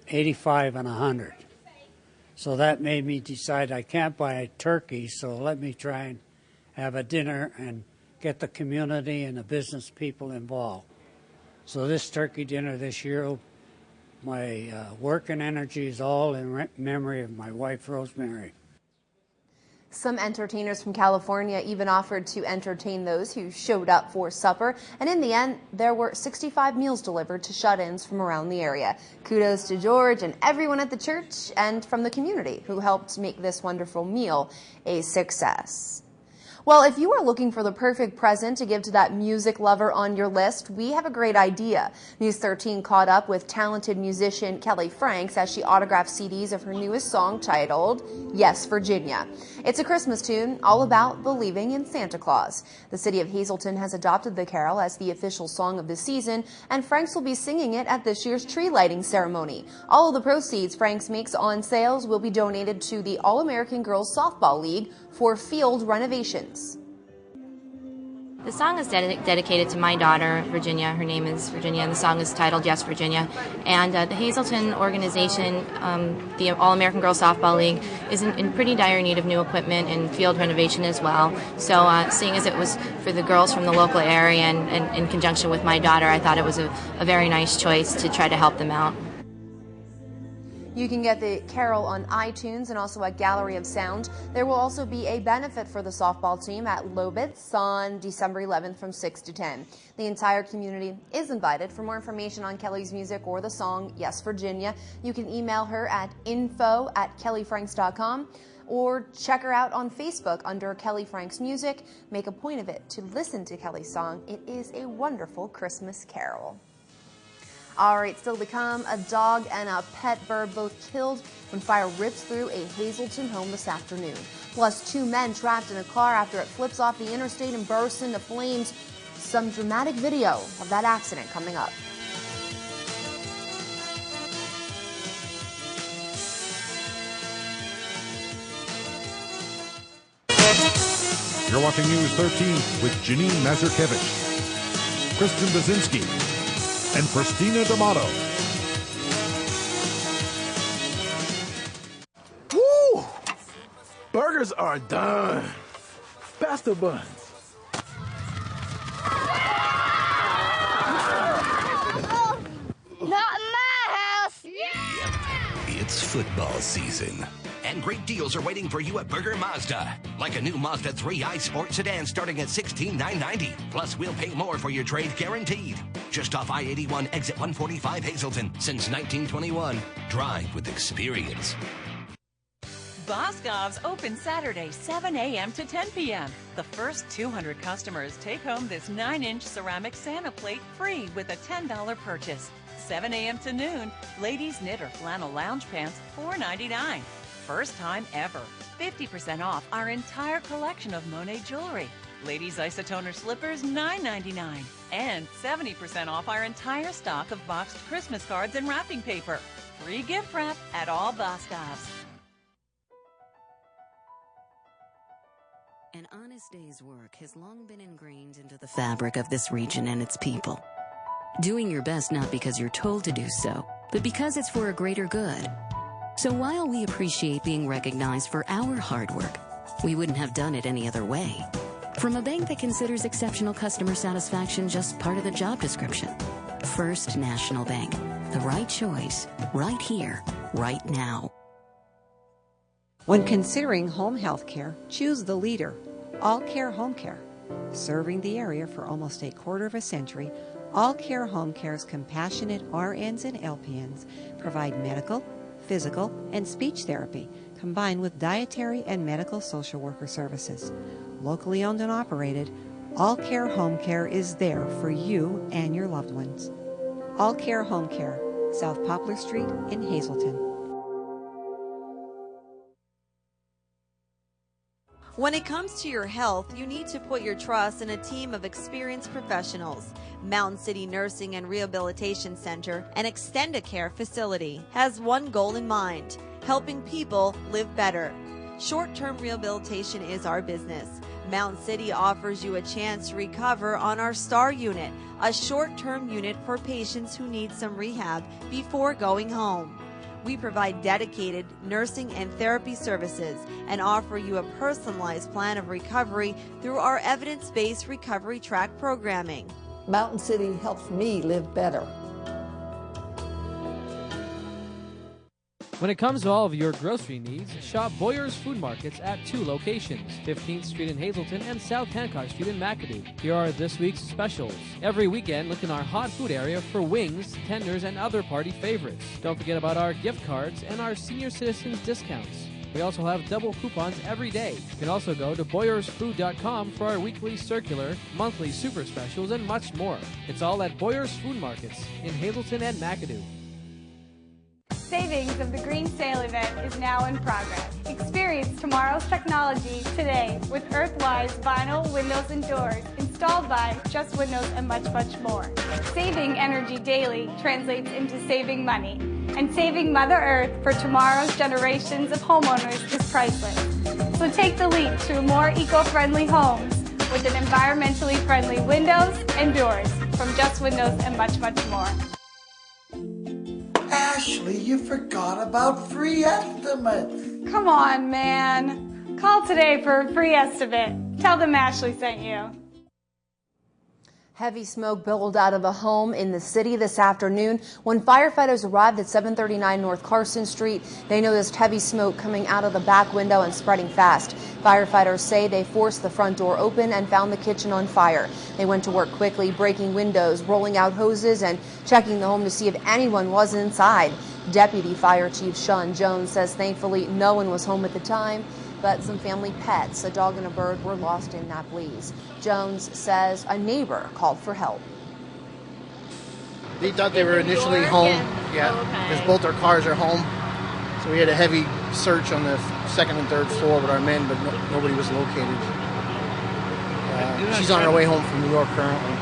85 and 100. So that made me decide I can't buy a turkey, so let me try and have a dinner and get the community and the business people involved. So this turkey dinner this year, my work and energy is all in memory of my wife, Rosemary. Some entertainers from California even offered to entertain those who showed up for supper. And in the end, there were 65 meals delivered to shut-ins from around the area. Kudos to George and everyone at the church and from the community who helped make this wonderful meal a success. Well, if you are looking for the perfect present to give to that music lover on your list, we have a great idea. News 13 caught up with talented musician Kelly Franks as she autographed CDs of her newest song titled Yes, Virginia. It's a Christmas tune all about believing in Santa Claus. The city of Hazleton has adopted the carol as the official song of the season, and Franks will be singing it at this year's tree lighting ceremony. All of the proceeds Franks makes on sales will be donated to the All-American Girls Softball League for field renovations. The song is dedicated to my daughter, Virginia. Her name is Virginia, and the song is titled Yes, Virginia. And the Hazleton organization, the All-American Girls Softball League, is in pretty dire need of new equipment and field renovation as well. So seeing as it was for the girls from the local area and in conjunction with my daughter, I thought it was a very nice choice to try to help them out. You can get the carol on iTunes and also at Gallery of Sound. There will also be a benefit for the softball team at Lobitz on December 11th from 6 to 10. The entire community is invited. For more information on Kelly's music or the song Yes, Virginia, you can email her at info@kellyfranks.com or check her out on Facebook under Kelly Franks Music. Make a point of it to listen to Kelly's song. It is a wonderful Christmas carol. All right, still to come, a dog and a pet bird both killed when fire rips through a Hazleton home this afternoon. Plus, 2 men trapped in a car after it flips off the interstate and bursts into flames. Some dramatic video of that accident coming up. You're watching News 13 with Janine Mazurkevich, Kristen Bazinski, and Christina D'Amato. Woo! Burgers are done. Pass the buns. Not in my house! It's football season, And great deals are waiting for you at Berger Mazda. Like a new Mazda 3i Sport Sedan starting at $16,990. Plus, we'll pay more for your trade guaranteed. Just off I-81 exit 145 Hazleton. Since 1921. Drive with experience. Boscov's open Saturday, 7 a.m. to 10 p.m. The first 200 customers take home this 9-inch ceramic Santa plate free with a $10 purchase. 7 a.m. to noon, ladies knit or flannel lounge pants, $4.99. First time ever. 50% off our entire collection of Monet jewelry. Ladies isotoner slippers, $9.99. And 70% off our entire stock of boxed Christmas cards and wrapping paper. Free gift wrap at all Boscov's. An honest day's work has long been ingrained into the fabric of this region and its people. Doing your best not because you're told to do so, but because it's for a greater good. So while we appreciate being recognized for our hard work, we wouldn't have done it any other way. From a bank that considers exceptional customer satisfaction just part of the job description. First National Bank. The right choice, right here, right now. When considering home health care, choose the leader, All Care Home Care. Serving the area for almost a quarter of a century, All Care Home Care's compassionate RNs and LPNs provide medical, physical, and speech therapy, combined with dietary and medical social worker services. Locally owned and operated, All Care Home Care is there for you and your loved ones. All Care Home Care, South Poplar Street in Hazleton. When it comes to your health, you need to put your trust in a team of experienced professionals. Mountain City Nursing and Rehabilitation Center, an Extendicare facility, has one goal in mind: helping people live better. Short-term rehabilitation is our business. Mountain City offers you a chance to recover on our STAR unit, a short-term unit for patients who need some rehab before going home. We provide dedicated nursing and therapy services and offer you a personalized plan of recovery through our evidence-based recovery track programming. Mountain City helps me live better. When it comes to all of your grocery needs, shop Boyer's Food Markets at 2 locations, 15th Street in Hazleton and South Hancock Street in McAdoo. Here are this week's specials. Every weekend, look in our hot food area for wings, tenders, and other party favorites. Don't forget about our gift cards and our senior citizens discounts. We also have double coupons every day. You can also go to BoyersFood.com for our weekly circular, monthly super specials, and much more. It's all at Boyer's Food Markets in Hazleton and McAdoo. Savings of the Green Sale event is now in progress. Experience tomorrow's technology today with Earthwise vinyl windows and doors installed by Just Windows and much, much more. Saving energy daily translates into saving money. And saving Mother Earth for tomorrow's generations of homeowners is priceless. So take the leap to more eco-friendly homes with an environmentally friendly windows and doors from Just Windows and much, much more. Ashley, you forgot about free estimates. Come on, man. Call today for a free estimate. Tell them Ashley sent you. Heavy smoke billowed out of a home in the city this afternoon. When firefighters arrived at 739 North Carson Street, they noticed heavy smoke coming out of the back window and spreading fast. Firefighters say they forced the front door open and found the kitchen on fire. They went to work quickly, breaking windows, rolling out hoses, and checking the home to see if anyone was inside. Deputy Fire Chief Sean Jones says thankfully no one was home at the time, but some family pets, a dog and a bird, were lost in that blaze. Jones says a neighbor called for help. They thought they were initially home, because both our cars are home. So we had a heavy search on the second and third floor with our men, but nobody was located. She's on her way home from New York currently.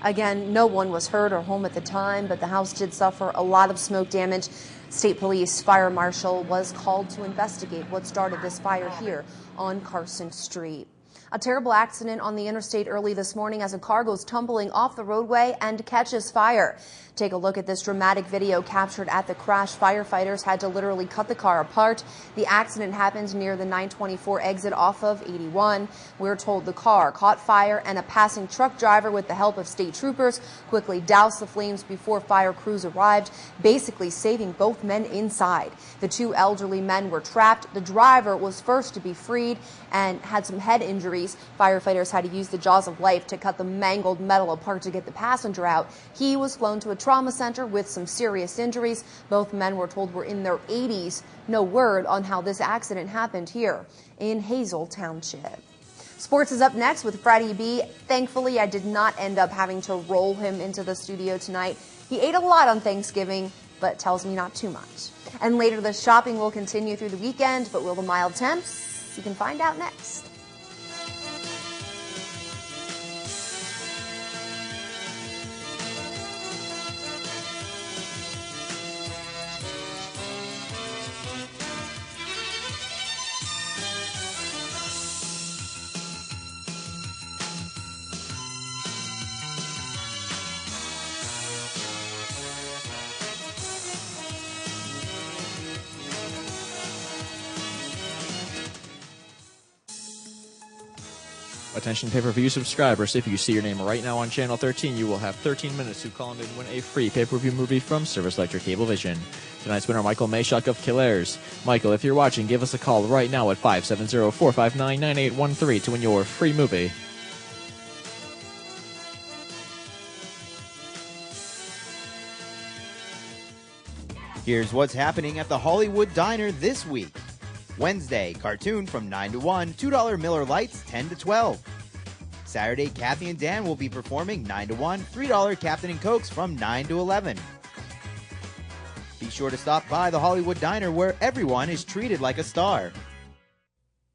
Again, no one was hurt or home at the time, but the house did suffer a lot of smoke damage. State Police Fire Marshal was called to investigate what started this fire here on Carson Street. A terrible accident on the interstate early this morning as a car goes tumbling off the roadway and catches fire. Take a look at this dramatic video captured at the crash. Firefighters had to literally cut the car apart. The accident happened near the 924 exit off of 81. We're told the car caught fire and a passing truck driver, with the help of state troopers, quickly doused the flames before fire crews arrived, basically saving both men inside. The two elderly men were trapped. The driver was first to be freed and had some head injuries. Firefighters had to use the jaws of life to cut the mangled metal apart to get the passenger out. He was flown to a trauma center with some serious injuries. Both men were told were in their 80s. No word on how this accident happened here in Hazel Township. Sports is up next with Freddie B. Thankfully, I did not end up having to roll him into the studio tonight. He ate a lot on Thanksgiving, but tells me not too much. And later, the shopping will continue through the weekend, but will the mild temps? You can find out next. Attention pay-per-view subscribers, if you see your name right now on Channel 13, you will have 13 minutes to call in and win a free pay-per-view movie from Service Electric Cablevision. Tonight's winner, Michael Mayshock of Killers. Michael, if you're watching, give us a call right now at 570-459-9813 to win your free movie. Here's what's happening at the Hollywood Diner this week. Wednesday, cartoon from 9 to 1, $2 Miller Lights 10 to 12. Saturday, Kathy and Dan will be performing 9 to 1, $3 Captain and Cokes from 9 to 11. Be sure to stop by the Hollywood Diner where everyone is treated like a star.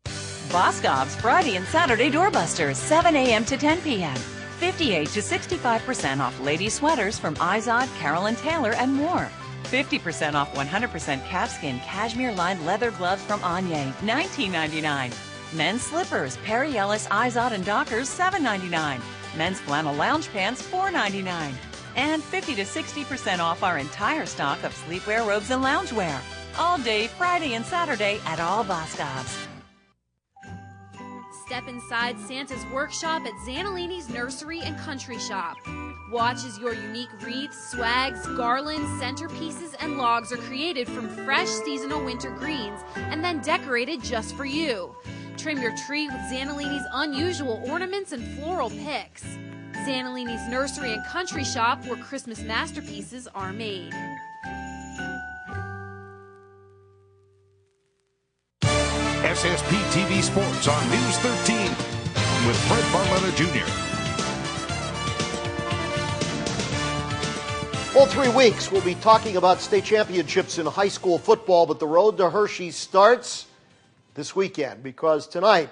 Boscov's Friday and Saturday doorbusters, 7 a.m. to 10 p.m. 58 to 65% off lady sweaters from Izod, Carolyn Taylor, and more. 50% off 100% calfskin cashmere-lined leather gloves from Anye, $19.99. Men's slippers, Perry Ellis, Izod, and Dockers, $7.99. Men's flannel lounge pants, $4.99. And 50 to 60% off our entire stock of sleepwear, robes, and loungewear. All day, Friday and Saturday at all Boscov's. Step inside Santa's workshop at Zanellini's Nursery and Country Shop. Watch as your unique wreaths, swags, garlands, centerpieces, and logs are created from fresh seasonal winter greens and then decorated just for you. Trim your tree with Zanellini's unusual ornaments and floral picks. Zanellini's Nursery and Country Shop, where Christmas masterpieces are made. SSP TV Sports on News 13 with Fred Barletta Jr. All 3 weeks, we'll be talking about state championships in high school football, but the road to Hershey starts this weekend because tonight,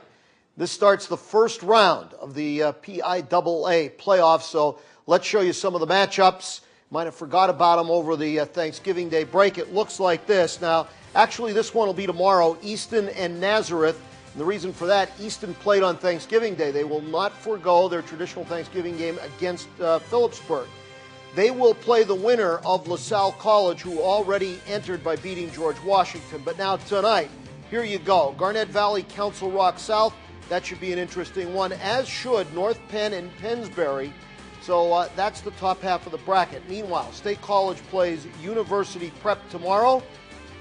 this starts the first round of the PIAA playoffs. So let's show you some of the matchups. Might have forgot about them over the Thanksgiving Day break. It looks like this. Now, actually, this one will be tomorrow, Easton and Nazareth. And the reason for that, Easton played on Thanksgiving Day. They will not forego their traditional Thanksgiving game against Phillipsburg. They will play the winner of LaSalle College, who already entered by beating George Washington. But now tonight, here you go. Garnett Valley, Council Rock South. That should be an interesting one, as should North Penn and Pennsbury. So that's the top half of the bracket. Meanwhile, State College plays University Prep tomorrow.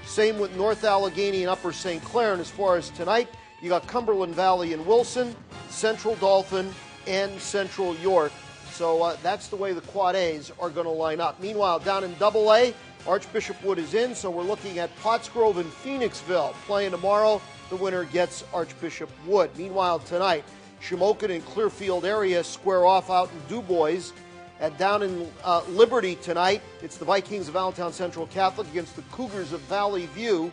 Same with North Allegheny and Upper St. Clair. And as far as tonight, you got Cumberland Valley and Wilson, Central Dauphin, and Central York. So that's the way the Quad A's are going to line up. Meanwhile, down in Double A, Archbishop Wood is in, so we're looking at Pottsgrove and Phoenixville playing tomorrow. The winner gets Archbishop Wood. Meanwhile, tonight, Shamokin and Clearfield area square off out in DuBois. And down in Liberty tonight, it's the Vikings of Allentown Central Catholic against the Cougars of Valley View.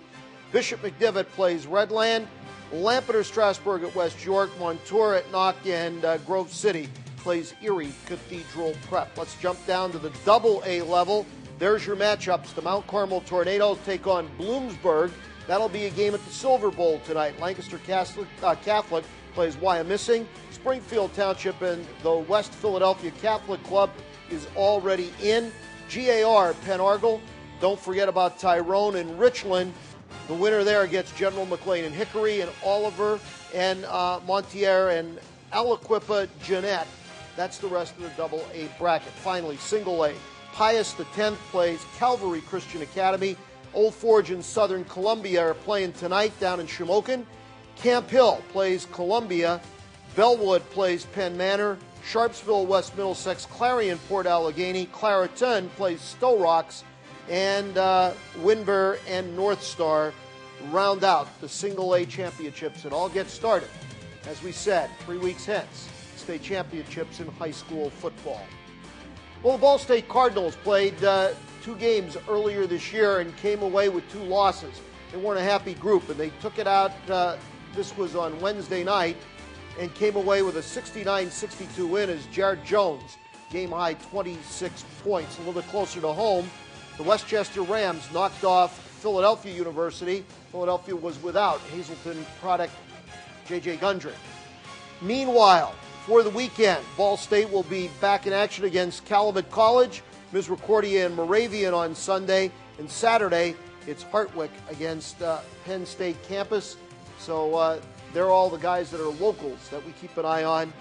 Bishop McDivitt plays Redland. Lampeter Strasburg at West York. Montour at Knock, and Grove City plays Erie Cathedral Prep. Let's jump down to the Double A level. There's your matchups. The Mount Carmel Tornadoes take on Bloomsburg. That'll be a game at the Silver Bowl tonight. Lancaster Catholic plays Wyomissing. Springfield Township and the West Philadelphia Catholic Club is already in. GAR, Penn Argyl. Don't forget about Tyrone and Richland. The winner there gets General McLean and Hickory and Oliver and Montier and Aliquippa Jeanette. That's the rest of the double A bracket. Finally, single A. Pius X plays Calvary Christian Academy. Old Forge and Southern Columbia are playing tonight down in Shamokin. Camp Hill plays Columbia. Bellwood plays Penn Manor. Sharpsville, West Middlesex, Clarion, Port Allegheny. Clareton plays Stowe Rocks. And Winver and North Star round out the single A championships and all get started, as we said, 3 weeks hence, state championships in high school football. Well, the Ball State Cardinals played 2 games earlier this year and came away with 2 losses. They weren't a happy group, and they took it out, this was on Wednesday night, and came away with a 69-62 win as Jared Jones, game-high 26 points. A little bit closer to home, the Westchester Rams knocked off Philadelphia University. Philadelphia was without Hazleton product J.J. Gundry. Meanwhile, for the weekend, Ball State will be back in action against Calumet College, Misericordia and Moravian on Sunday, and Saturday it's Hartwick against Penn State campus. So they're all the guys that are locals that we keep an eye on.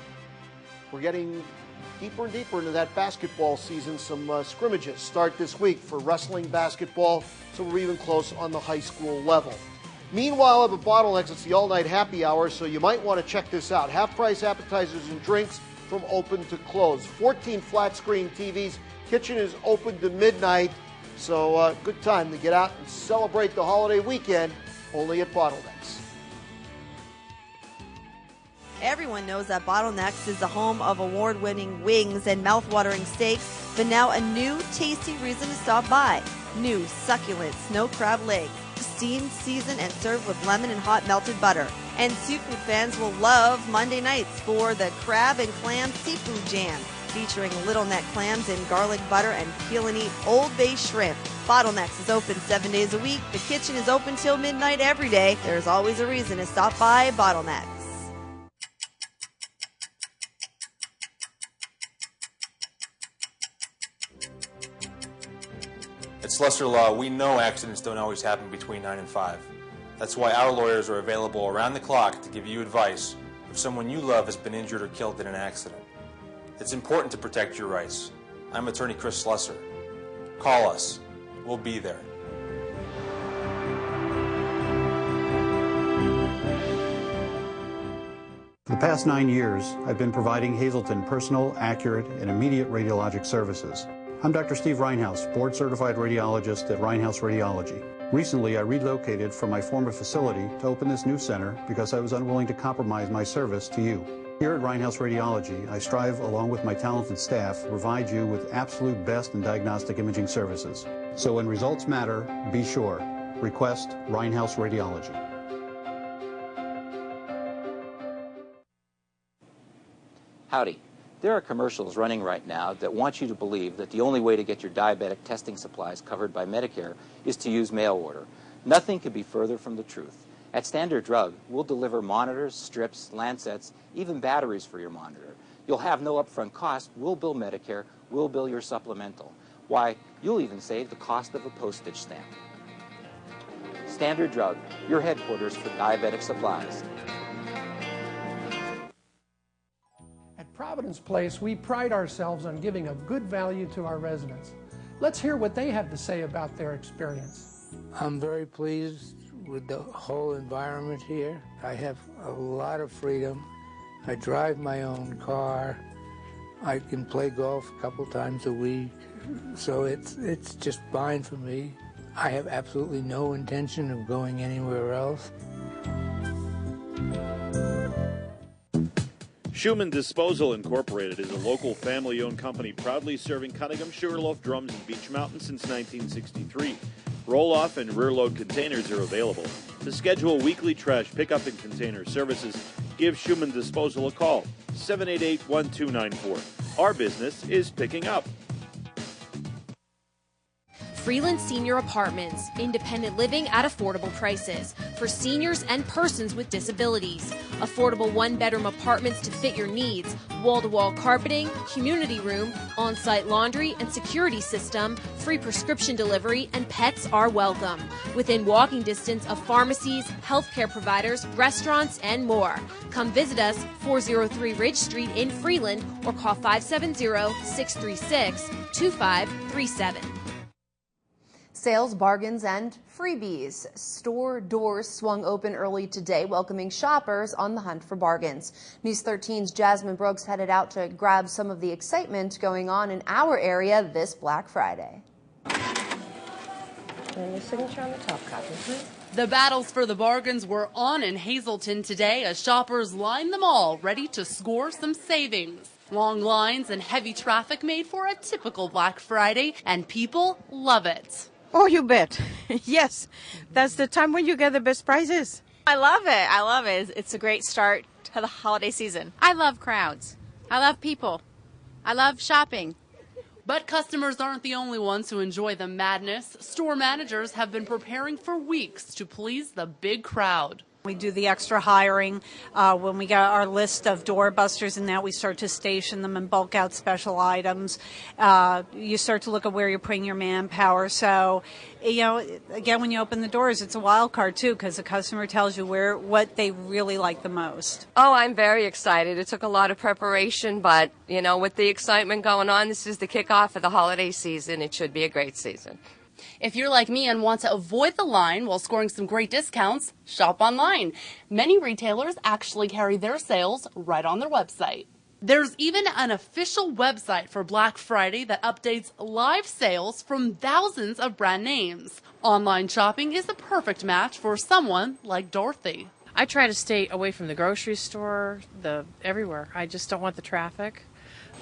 We're getting deeper and deeper into that basketball season. Some scrimmages start this week for wrestling, basketball, so we're even close on the high school level. Meanwhile, up at Bottlenecks, it's the all-night happy hour, so you might want to check this out. Half-price appetizers and drinks from open to close. 14 flat-screen TVs. Kitchen is open to midnight, so good time to get out and celebrate the holiday weekend only at Bottlenecks. Everyone knows that Bottlenecks is the home of award-winning wings and mouth-watering steaks, but now a new tasty reason to stop by. New succulent snow crab legs, steamed, seasoned, and served with lemon and hot melted butter. And seafood fans will love Monday nights for the Crab and Clam Seafood Jam, featuring little neck clams in garlic butter and peel and eat Old Bay shrimp. Bottlenecks is open 7 days a week. The kitchen is open till midnight every day. There's always a reason to stop by Bottlenecks. At Slessor Law, we know accidents don't always happen between 9 and 5. That's why our lawyers are available around the clock to give you advice if someone you love has been injured or killed in an accident. It's important to protect your rights. I'm attorney Chris Slessor. Call us. We'll be there. For the past 9 years, I've been providing Hazleton personal, accurate, and immediate radiologic services. I'm Dr. Steve Reinhaus, board-certified radiologist at Reinhaus Radiology. Recently, I relocated from my former facility to open this new center because I was unwilling to compromise my service to you. Here at Reinhaus Radiology, I strive, along with my talented staff, to provide you with absolute best in diagnostic imaging services. So when results matter, be sure. Request Reinhaus Radiology. Howdy. There are commercials running right now that want you to believe that the only way to get your diabetic testing supplies covered by Medicare is to use mail order. Nothing could be further from the truth. At Standard Drug, we'll deliver monitors, strips, lancets, even batteries for your monitor. You'll have no upfront cost. We'll bill Medicare. We'll bill your supplemental. Why, you'll even save the cost of a postage stamp. Standard Drug, your headquarters for diabetic supplies. At Providence Place, we pride ourselves on giving a good value to our residents. Let's hear what they have to say about their experience. I'm very pleased with the whole environment here. I have a lot of freedom. I drive my own car. I can play golf a couple times a week. So it's just fine for me. I have absolutely no intention of going anywhere else. Schumann Disposal Incorporated is a local family-owned company proudly serving Cunningham, Sugarloaf, Drums, and Beach Mountain since 1963. Roll-off and rear-load containers are available. To schedule weekly trash pickup and container services, give Schumann Disposal a call, 788-1294. Our business is picking up. Freeland Senior Apartments, independent living at affordable prices. for seniors and persons with disabilities. Affordable one-bedroom apartments to fit your needs, wall-to-wall carpeting, community room, on-site laundry and security system, free prescription delivery, and pets are welcome. Within walking distance of pharmacies, healthcare providers, restaurants, and more. Come visit us 403 Ridge Street in Freeland or call 570-636-2537. Sales, bargains, and freebies. Store doors swung open early today, welcoming shoppers on the hunt for bargains. News 13's Jasmine Brooks headed out to grab some of the excitement going on in our area this Black Friday. And your signature on the top copy, please. The battles for the bargains were on in Hazleton today as shoppers lined the mall ready to score some savings. Long lines and heavy traffic made for a typical Black Friday, and people love it. Oh, you bet. Yes, that's the time when you get the best prices. I love it. I love it. It's a great start to the holiday season. I love crowds. I love people. I love shopping. But customers aren't the only ones who enjoy the madness. Store managers have been preparing for weeks to please the big crowd. We do the extra hiring. When we get our list of doorbusters and that, we start to station them and bulk out special items. You start to look at where you're putting your manpower. So, again, when you open the doors, it's a wild card, too, because the customer tells you what they really like the most. Oh, I'm very excited. It took a lot of preparation, but, with the excitement going on, this is the kickoff of the holiday season. It should be a great season. If you're like me and want to avoid the line while scoring some great discounts, shop online. Many retailers actually carry their sales right on their website. There's even an official website for Black Friday that updates live sales from thousands of brand names. Online shopping is a perfect match for someone like Dorothy. I try to stay away from the grocery store, everywhere. I just don't want the traffic.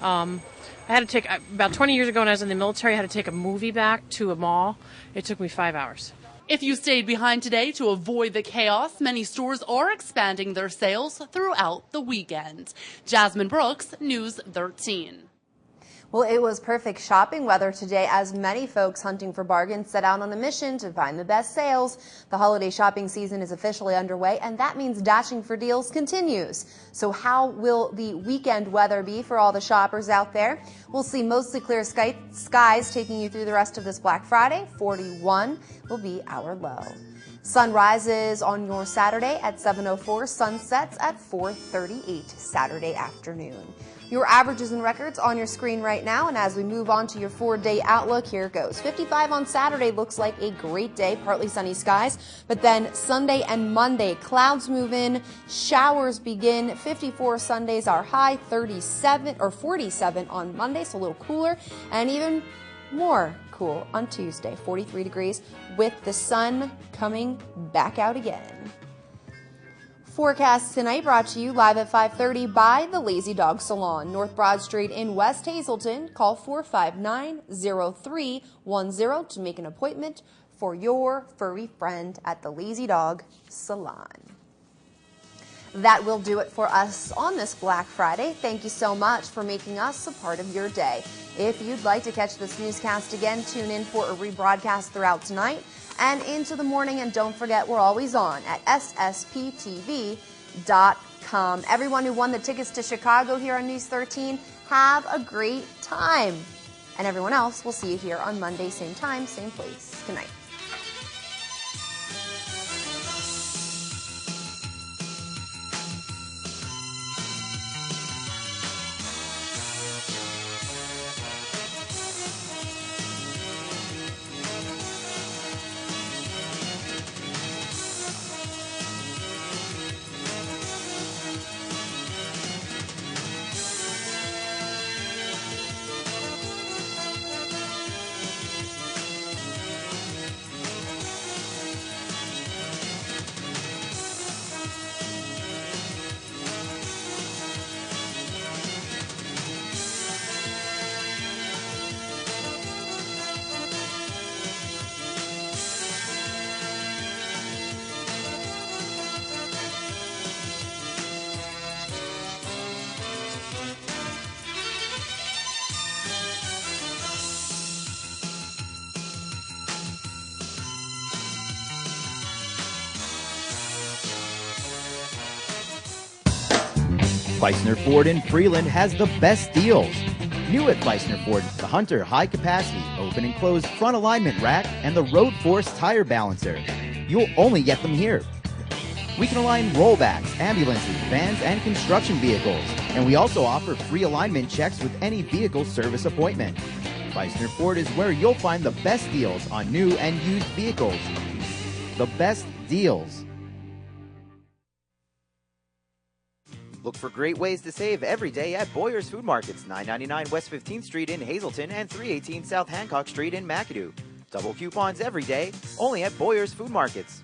I had to take, about 20 years ago when I was in the military, I had to take a movie back to a mall. It took me 5 hours. If you stayed behind today to avoid the chaos, many stores are expanding their sales throughout the weekend. Jasmine Brooks, News 13. Well, it was perfect shopping weather today as many folks hunting for bargains set out on a mission to find the best sales. The holiday shopping season is officially underway, and that means dashing for deals continues. So how will the weekend weather be for all the shoppers out there? We'll see mostly clear skies taking you through the rest of this Black Friday. 41 will be our low. Sun rises on your Saturday at 7:04, sunsets at 4:38 Saturday afternoon. Your averages and records on your screen right now, and as we move on to your 4-day outlook, here it goes. 55 on Saturday looks like a great day, partly sunny skies, but then Sunday and Monday, clouds move in, showers begin. 54 Sundays are high, 47 on Monday, so a little cooler, and even more cool on Tuesday, 43 degrees, with the sun coming back out again. Forecast tonight brought to you live at 5:30 by the Lazy Dog Salon, North Broad Street in West Hazleton. Call 459-0310 to make an appointment for your furry friend at the Lazy Dog Salon. That will do it for us on this Black Friday. Thank you so much for making us a part of your day. If you'd like to catch this newscast again, tune in for a rebroadcast throughout tonight and into the morning. And don't forget, we're always on at ssptv.com. Everyone who won the tickets to Chicago here on News 13, have a great time. And everyone else, we'll see you here on Monday, same time, same place. Good night. Feisner Ford in Freeland has the best deals. New at Feisner Ford, the Hunter High Capacity Open and Closed Front Alignment Rack and the Road Force Tire Balancer. You'll only get them here. We can align rollbacks, ambulances, vans, and construction vehicles. And we also offer free alignment checks with any vehicle service appointment. Feisner Ford is where you'll find the best deals on new and used vehicles. The best deals. Look for great ways to save every day at Boyer's Food Markets, 999 West 15th Street in Hazleton and 318 South Hancock Street in McAdoo. Double coupons every day, only at Boyer's Food Markets.